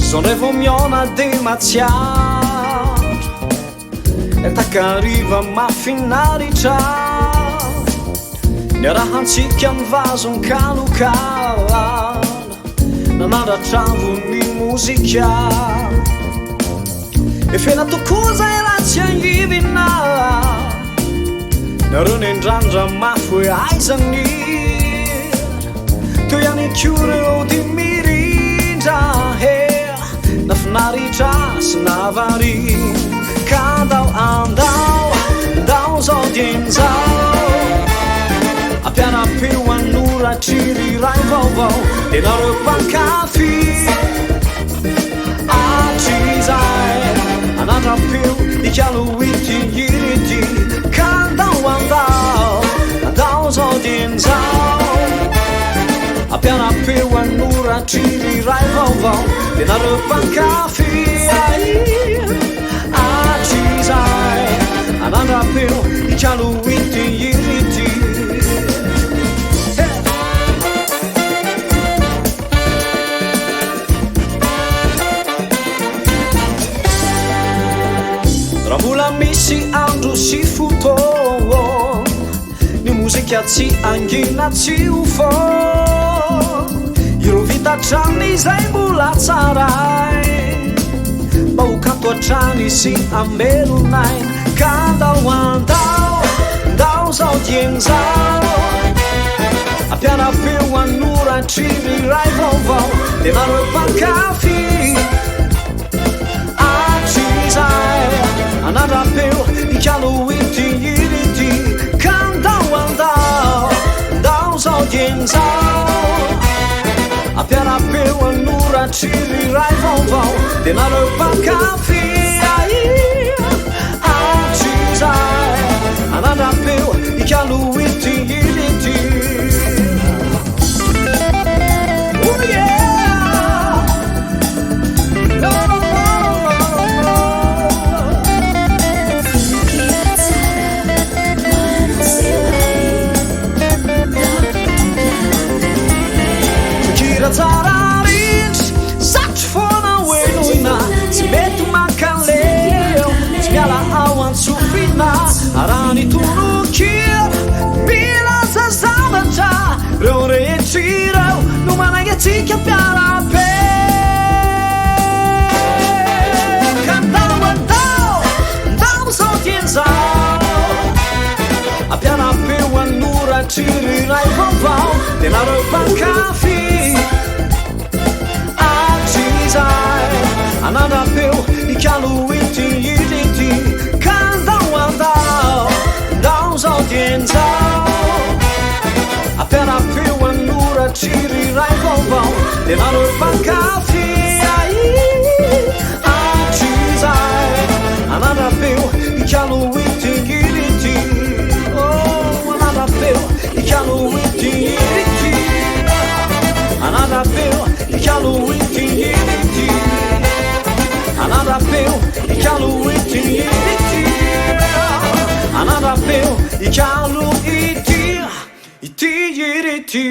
Sono revomiona demasiado E tak arriva ma finari già Ne rahantsika mivazon kalokala Nanaratravo ny mozika E fena tokoza e raha tsy angivina Nareo nendrandra mafy hoe aizany Teo ihany koa reo di mirindra Na finaritra sy navari Ka andao andao zao dian'izao Hampiara-peo anoratry ray vaovao De nareo mpankafy Atrizay Anandrapeo ikalo ity irity Ka andao zao dian'izao Hampiara-peo anoratry ray vaovao De nareo mpankafy Atrizay Anandrapeo ikalo ity irity Raha mbola misy andro sy fotoana Ny mozika tsy angina tsy ho fô Ireo vita trany izay mbola tsaray Mba ho kanto hatrany sy amelonay Ka andao zao dian'izao Hampiara-peo anoratry ray vaovao De nareo mpankafy Atrizay Anandrapeo ikalo ity irity Ka andao zao dian'izao Hampiara-peo anoratry ray vaovao De nareo mpankafy Atrizay Anandrapeo ikalo ity irity Oh yeah Tsara rindry Satry foana hoe noina Tsy mety mankaleo Tsy miala ao antsofina Raha ny torokia Milaza zavatra Reo rehetr'ireo No manaiky atsika hampiara-peo Ka andao zao dian'izao Hampiara-peo anoratry ray vaovao De nareo mpankafy Anandrapeo ikalo ity irity Ka andao zao dian'izao Hampiara-peo anoratry ray vaovao De nareo mpankafy Atrizay Anandrapeo ikalo ity irity Oh, Anandrapeo ikalo ity irity Anandrapeo ikalo ity irity Anandrapeo ikalo ity irity Anandrapeo ikalo ity irity